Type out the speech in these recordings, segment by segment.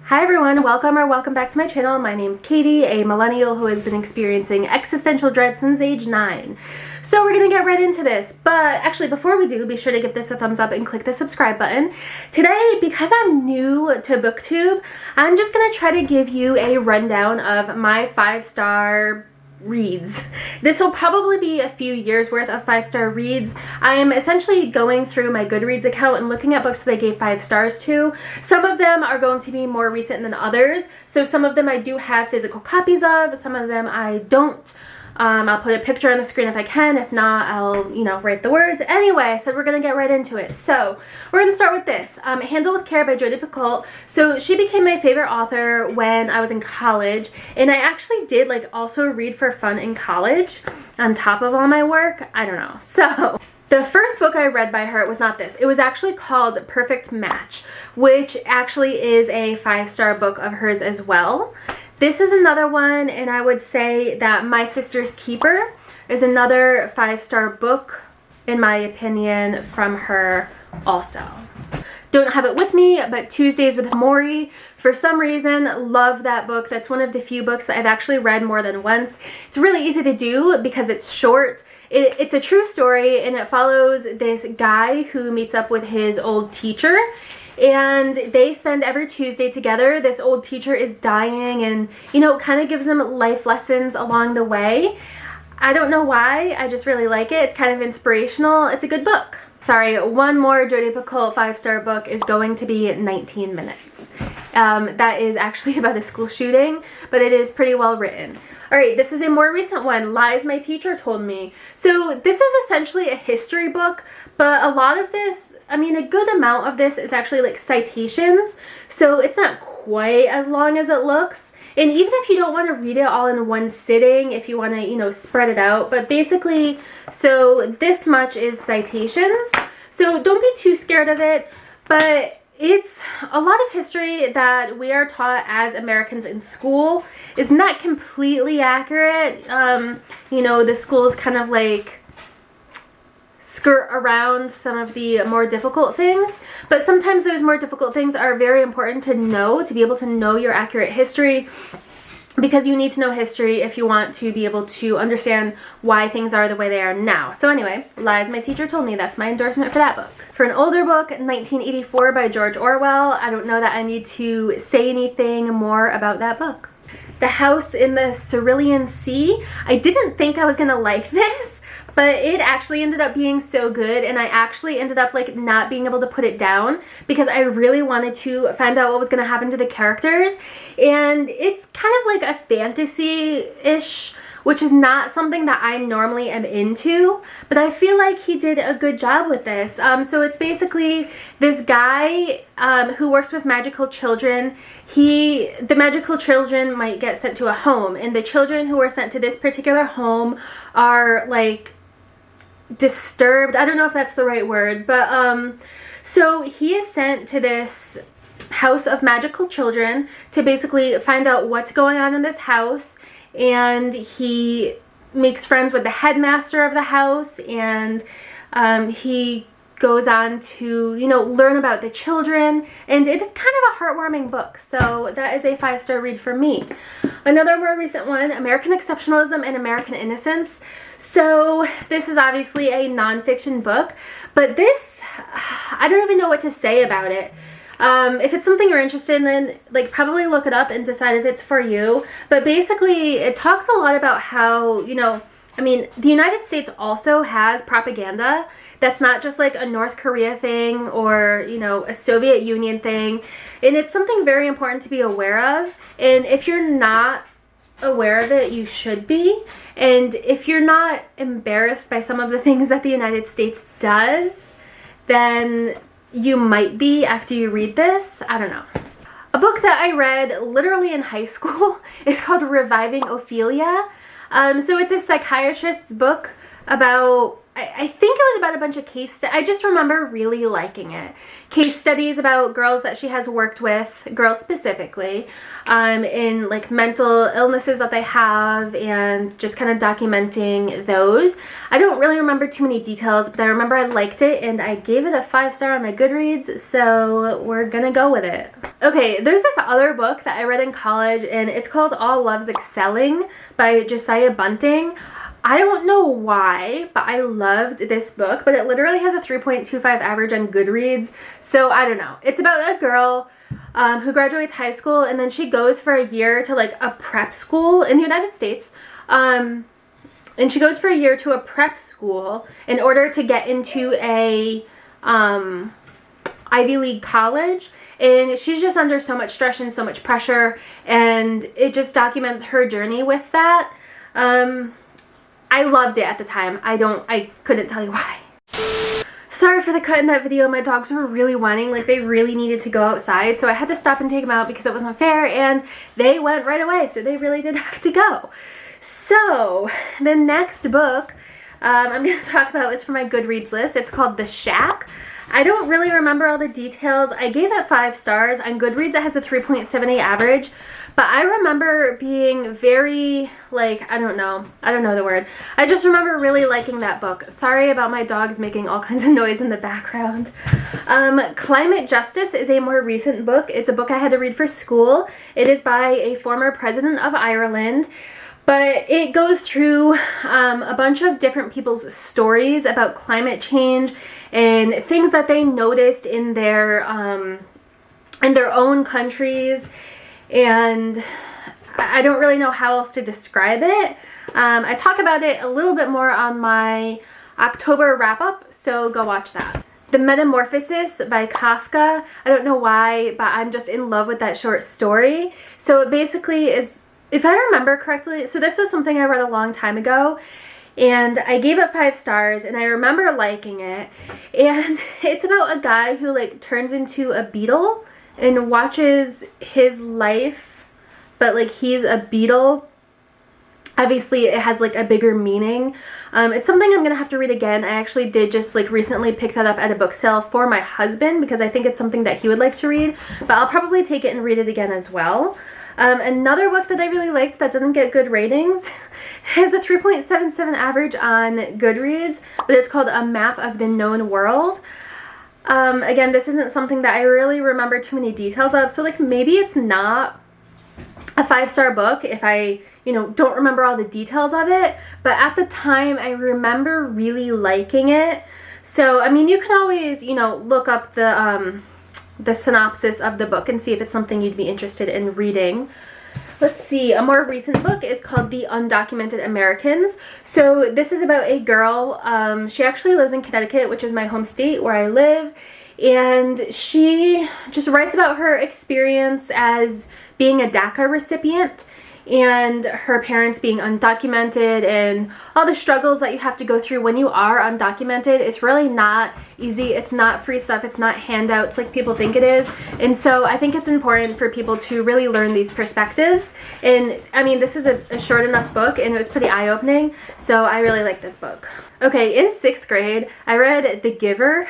Hi everyone, welcome back to my channel. My name's Katie, a millennial who has been experiencing existential dread since age 9. So we're gonna get right into this, but actually before we do, be sure to give this a thumbs up and click the subscribe button. Today, because I'm new to BookTube, I'm just gonna try to give you a rundown of my 5-star reads. This will probably be a few years worth of 5-star reads. I am essentially going through my Goodreads account and looking at books that I gave 5 stars to. Some of them are going to be more recent than others, so some of them I do have physical copies of, some of them I don't. I'll put a picture on the screen if I can. If not, I'll, write the words. Anyway, I said we're going to get right into it. So, we're going to start with this. Handle with Care by Jodi Picoult. So, she became my favorite author when I was in college. And I actually did, also read for fun in college on top of all my work. I don't know. So, the first book I read by her was not this. It was actually called Perfect Match, which actually is a 5-star book of hers as well. This is another one, and I would say that My Sister's Keeper is another 5-star book, in my opinion, from her also. Don't have it with me, but Tuesdays with Morrie, for some reason, love that book. That's one of the few books that I've actually read more than once. It's really easy to do because it's short. It's a true story, and it follows this guy who meets up with his old teacher. And they spend every Tuesday together. This old teacher is dying and, kind of gives them life lessons along the way. I don't know why, I just really like it. It's kind of inspirational. It's a good book. Sorry, one more Jodi Picoult 5-star book is going to be 19 Minutes. That is actually about a school shooting, but it is pretty well written. Alright, this is a more recent one, Lies My Teacher Told Me. So this is essentially a history book, but a lot of this, a good amount of this is actually citations, so it's not quite as long as it looks. And even if you don't want to read it all in one sitting, if you want to, spread it out, but basically, so this much is citations. So don't be too scared of it, but it's a lot of history that we are taught as Americans in school is not completely accurate. The schools kind of skirt around some of the more difficult things, but sometimes those more difficult things are very important to know, to be able to know your accurate history, because you need to know history if you want to be able to understand why things are the way they are now. So anyway, Lies My Teacher Told Me, that's my endorsement for that book. For an older book, 1984 by George Orwell. I don't know that I need to say anything more about that book. The House in the Cerulean Sea. I didn't think I was gonna like this, but it actually ended up being so good, and I actually ended up not being able to put it down because I really wanted to find out what was going to happen to the characters. And it's kind of like a fantasy-ish, which is not something that I normally am into, but I feel like he did a good job with this. So it's basically this guy who works with magical children. The magical children might get sent to a home, and the children who are sent to this particular home are disturbed. I don't know if that's the right word, but so he is sent to this house of magical children to basically find out what's going on in this house, and he makes friends with the headmaster of the house, and he goes on to learn about the children, and it's kind of a heartwarming book, so that is a 5-star read for me. Another more recent one, American Exceptionalism and American Innocence. So this is obviously a nonfiction book, but this, I don't even know what to say about it. If it's something you're interested in, probably look it up and decide if it's for you. But basically, it talks a lot about how, the United States also has propaganda that's not just a North Korea thing or, a Soviet Union thing. And it's something very important to be aware of. And if you're not aware of it, you should be. And if you're not embarrassed by some of the things that the United States does, then you might be after you read this. I don't know. A book that I read literally in high school is called Reviving Ophelia. So it's a psychiatrist's book about I think it was about a bunch of I just remember really liking it. Case studies about girls that she has worked with, girls specifically, in like mental illnesses that they have, and just kind of documenting those. I don't really remember too many details, but I remember I liked it and I gave it a 5-star on my Goodreads, so we're gonna go with it. Okay, there's this other book that I read in college, and it's called All Love's Excelling by Josiah Bunting. I don't know why, but I loved this book, but it literally has a 3.25 average on Goodreads, so I don't know. It's about a girl who graduates high school, and then she goes for a year to like a prep school in the United States, and she goes for a year to a prep school in order to get into a Ivy League college, and she's just under so much stress and so much pressure, and it just documents her journey with that. I loved it at the time. I couldn't tell you why. Sorry for the cut in that video. My dogs were really whining, like they really needed to go outside, so I had to stop and take them out because it wasn't fair, and they went right away, so they really did have to go. So the next book I'm going to talk about is for my Goodreads list. It's called The Shack. I don't really remember all the details. I gave it 5 stars. On Goodreads it has a 3.78 average, but I remember being very, like, I don't know the word. I just remember really liking that book. Sorry about my dogs making all kinds of noise in the background. Climate Justice is a more recent book. It's a book I had to read for school. It is by a former president of Ireland. But it goes through a bunch of different people's stories about climate change and things that they noticed in their own countries, and I don't really know how else to describe it. I talk about it a little bit more on my October wrap-up, so go watch that. The Metamorphosis by Kafka. I don't know why, but I'm just in love with that short story. So it basically is, if I remember correctly, so this was something I read a long time ago, and I gave it 5 stars, and I remember liking it. And it's about a guy who like turns into a beetle and watches his life, but like he's a beetle. Obviously it has like a bigger meaning. It's something I'm gonna have to read again. I actually did just like recently pick that up at a book sale for my husband because I think it's something that he would like to read, but I'll probably take it and read it again as well. Another book that I really liked that doesn't get good ratings has a 3.77 average on Goodreads, but it's called A Map of the Known World. Again, this isn't something that I really remember too many details of, so like maybe it's not a 5-star book if I, you know, don't remember all the details of it, but at the time I remember really liking it. So I mean, you can always, you know, look up the synopsis of the book and see if it's something you'd be interested in reading. Let's see, a more recent book is called The Undocumented Americans. So this is about a girl, she actually lives in Connecticut, which is my home state where I live, and she just writes about her experience as being a DACA recipient and her parents being undocumented and all the struggles that you have to go through when you are undocumented. It's really not easy. It's not free stuff. It's not handouts like people think it is. And so I think it's important for people to really learn these perspectives. And I mean, this is a short enough book and it was pretty eye-opening. So I really like this book. Okay, in 6th grade, I read The Giver.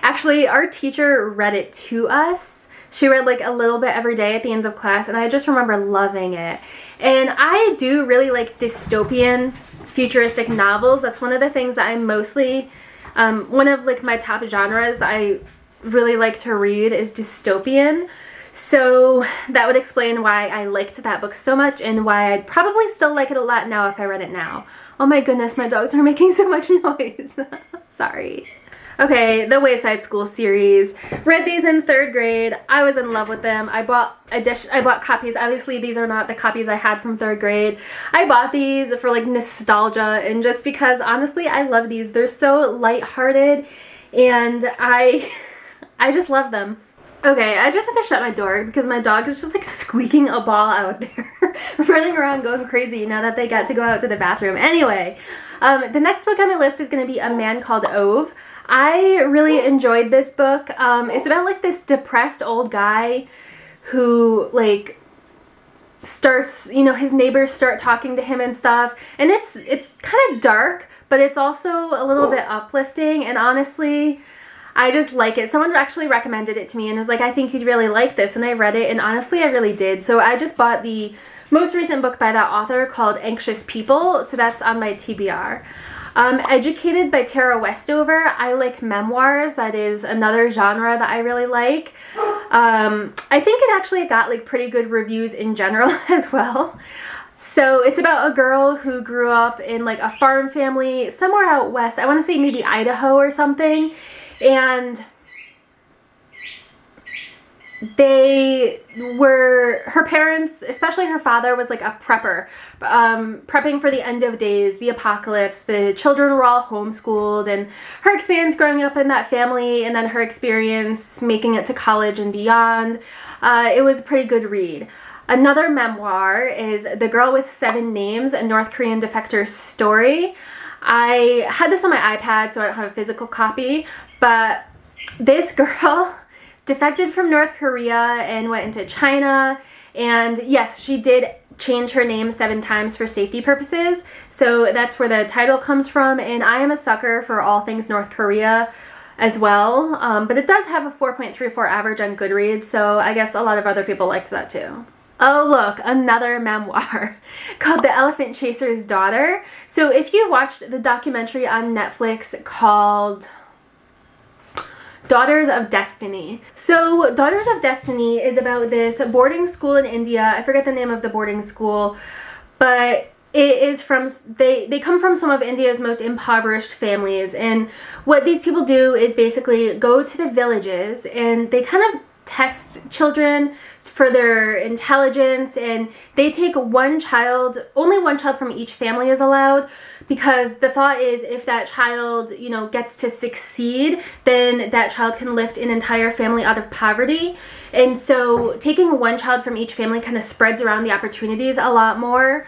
Actually, our teacher read it to us. She read like a little bit every day at the end of class, and I just remember loving it. And I do really like dystopian futuristic novels. That's one of the things that I mostly, one of like my top genres that I really like to read is dystopian. So that would explain why I liked that book so much and why I'd probably still like it a lot now if I read it now. Oh my goodness, my dogs are making so much noise. Sorry. Okay, the Wayside School series. Read these in 3rd grade. I was in love with them. I bought copies. Obviously, these are not the copies I had from 3rd grade. I bought these for like nostalgia and just because honestly, I love these. They're so lighthearted and I just love them. Okay, I just had to shut my door because my dog is just like squeaking a ball out there, running around going crazy now that they got to go out to the bathroom. Anyway, the next book on my list is going to be A Man Called Ove. I really enjoyed this book. It's about like this depressed old guy who like starts, you know, his neighbors start talking to him and stuff, and it's kind of dark, but it's also a little bit uplifting, and honestly, I just like it. Someone actually recommended it to me and was like, I think you'd really like this, and I read it, and honestly, I really did. So I just bought the most recent book by that author called Anxious People, so that's on my TBR. Educated by Tara Westover. I like memoirs. That is another genre that I really like. I think it actually got like pretty good reviews in general as well. So it's about a girl who grew up in like a farm family somewhere out west. I want to say maybe Idaho or something. And her parents, especially her father, was like a prepper, prepping for the end of days, the apocalypse. The children were all homeschooled, and her experience growing up in that family, and then her experience making it to college and beyond, it was a pretty good read. Another memoir is The Girl with Seven Names, a North Korean defector's story. I had this on my iPad, so I don't have a physical copy, but this girl defected from North Korea and went into China, and yes, she did change her name 7 times for safety purposes, so that's where the title comes from, and I am a sucker for all things North Korea as well, but it does have a 4.34 average on Goodreads, so I guess a lot of other people liked that too. Oh look, another memoir called The Elephant Chaser's Daughter. So if you watched the documentary on Netflix called Daughters of Destiny. So Daughters of Destiny is about this boarding school in India. I forget the name of the boarding school, but it is from, they come from some of India's most impoverished families, and what these people do is basically go to the villages and they kind of test children for their intelligence, and they take one child, only one child from each family is allowed, because the thought is if that child, you know, gets to succeed, then that child can lift an entire family out of poverty. And so taking one child from each family kind of spreads around the opportunities a lot more,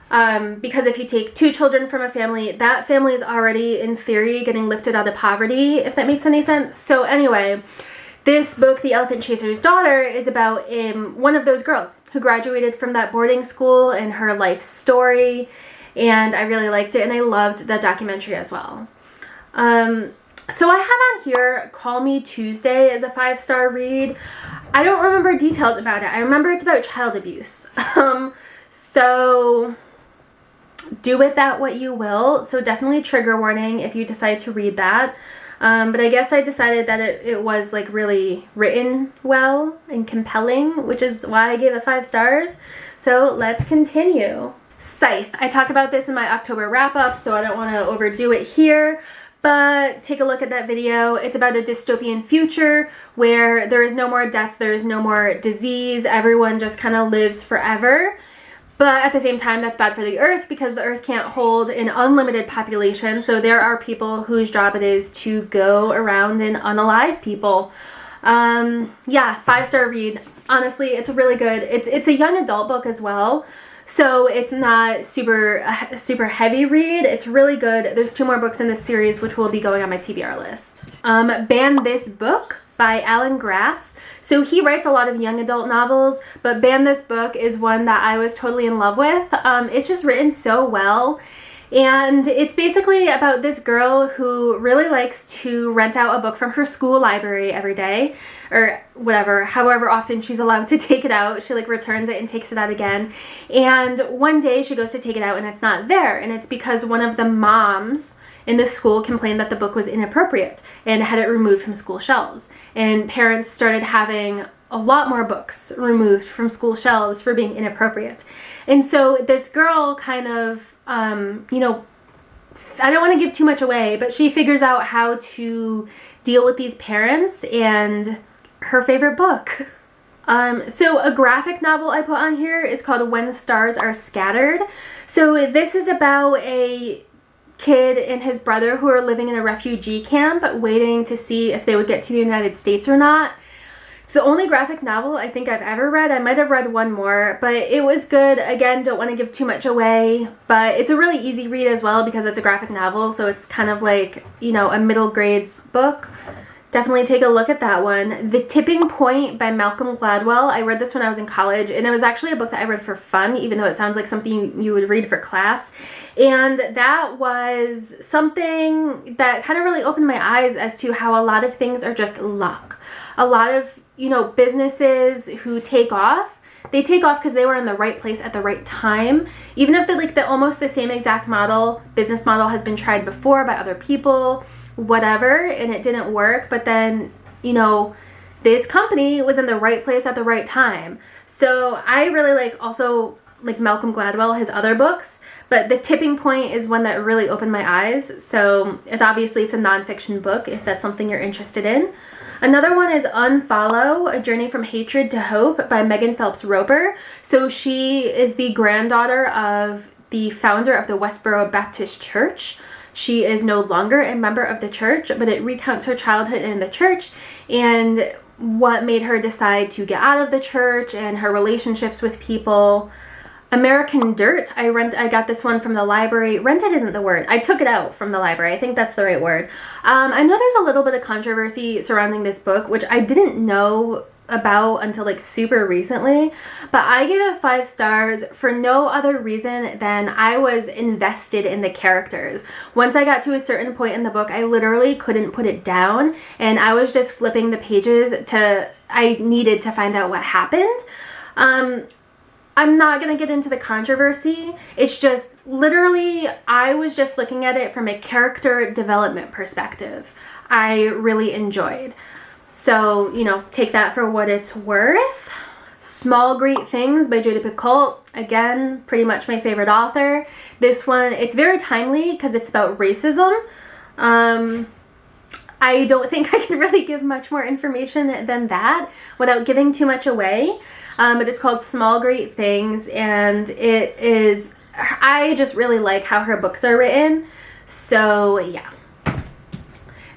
because if you take 2 children from a family, that family is already in theory getting lifted out of poverty, if that makes any sense. So anyway, this book, The Elephant Chaser's Daughter, is about one of those girls who graduated from that boarding school and her life story, and I really liked it, and I loved the documentary as well. So I have on here Call Me Tuesday as a 5-star read. I don't remember details about it. I remember it's about child abuse. So do with that what you will. So definitely trigger warning if you decide to read that. But I guess I decided that it was like really written well and compelling, which is why I gave it 5 stars. So let's continue. Scythe. I talk about this in my October wrap-up, so I don't want to overdo it here, but take a look at that video. It's about a dystopian future where there is no more death, there is no more disease, everyone just kind of lives forever. But at the same time, that's bad for the earth because the earth can't hold an unlimited population, so there are people whose job it is to go around and unalive people. Yeah, 5-star read. Honestly, it's really good. It's a young adult book as well, so it's not super heavy read. It's really good. There's 2 more books in this series which will be going on my TBR list. Ban This Book by Alan Gratz. So he writes a lot of young adult novels, but Ban This Book is one that I was totally in love with. It's just written so well, and it's basically about this girl who really likes to rent out a book from her school library every day, or whatever, however often she's allowed to take it out. She like returns it and takes it out again, and one day she goes to take it out and it's not there, and it's because one of the moms in the school complained that the book was inappropriate and had it removed from school shelves, and parents started having a lot more books removed from school shelves for being inappropriate. And so this girl kind of, you know, I don't want to give too much away, but she figures out how to deal with these parents and her favorite book. So a graphic novel I put on here is called When Stars Are Scattered. So this is about a kid and his brother who are living in a refugee camp waiting to see if they would get to the United States or not. It's the only graphic novel I think I've ever read. I might have read one more, but it was good. Again, don't want to give too much away, but it's a really easy read as well because it's a graphic novel, so it's kind of like, you know, a middle grades book. definitely take a look at that one. The Tipping Point by Malcolm Gladwell. I read this when I was in college, and it was actually a book that I read for fun, even though it sounds like something you would read for class. And that was something that kind of really opened my eyes as to how a lot of things are just luck. A lot of, you know, businesses who take off, they take off because they were in the right place at the right time. Even if the almost the same exact business model has been tried before by other people, whatever, and it didn't work, but then, you know, this company was in the right place at the right time. So I really also like Malcolm Gladwell, his other books, but The Tipping Point is one that really opened my eyes. So it's a nonfiction book if that's something you're interested in. Another one is Unfollow, A Journey from Hatred to Hope by Megan Phelps Roper. So she is the granddaughter of the founder of the Westboro Baptist Church. She is no longer a member of the church, but it recounts her childhood in the church and what made her decide to get out of the church and her relationships with people. American Dirt, I got this one from the library. Rented isn't the word. I took it out from the library. I think that's the right word. I know there's a little bit of controversy surrounding this book, which I didn't know about until like super recently, but I gave it 5 stars for no other reason than I was invested in the characters. Once I got to a certain point in the book, I literally couldn't put it down, and I was just flipping the pages I needed to find out what happened. I'm not going to get into the controversy. It's just literally, I was just looking at it from a character development perspective. I really enjoyed. So, you know, take that for what it's worth. Small Great Things by Jodi Picoult. Again, pretty much my favorite author. This one, it's very timely because it's about racism. I don't think I can really give much more information than that without giving too much away. But it's called Small Great Things, and it is, I just really like how her books are written. So yeah. And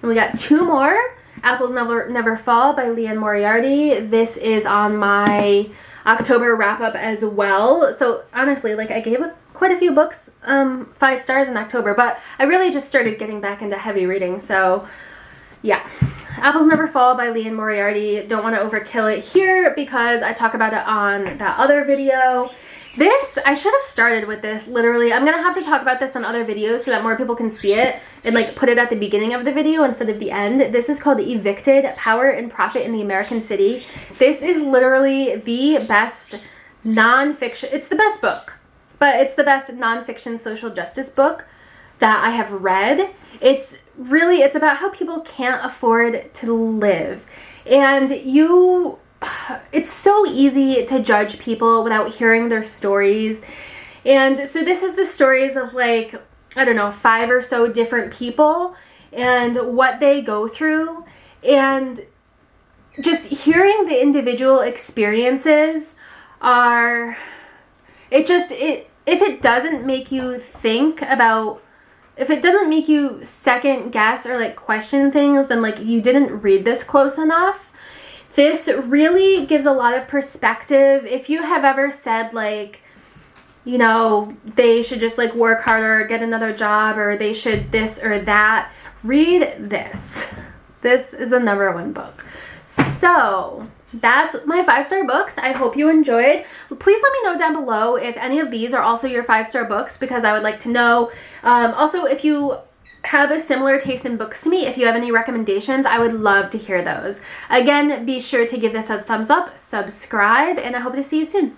we got 2 more. Apples Never Fall by Liane Moriarty. This is on my October wrap up as well. So honestly, like, I gave quite a few books 5 stars in October, but I really just started getting back into heavy reading. So yeah. Apples Never Fall by Liane Moriarty. Don't want to overkill it here because I talk about it on that other video. This, I should have started with this, literally. I'm going to have to talk about this on other videos so that more people can see it and like put it at the beginning of the video instead of the end. This is called Evicted, Power and Profit in the American City. This is literally the best nonfiction, it's the best book, but it's the best nonfiction social justice book that I have read. It's about how people can't afford to live. And it's so easy to judge people without hearing their stories. And so this is the stories of like, I don't know, 5 or so different people and what they go through. And just hearing the individual experiences if it doesn't make you think about, if it doesn't make you second guess or like question things, then like you didn't read this close enough. This really gives a lot of perspective. If you have ever said like, you know, they should just like work harder or get another job, or they should this or that, read this. This is the #1 book. So that's my 5-star books. I hope you enjoyed. Please let me know down below if any of these are also your 5-star books, because I would like to know. Also, if you have a similar taste in books to me, if you have any recommendations, I would love to hear those. Again, be sure to give this a thumbs up, subscribe, and I hope to see you soon.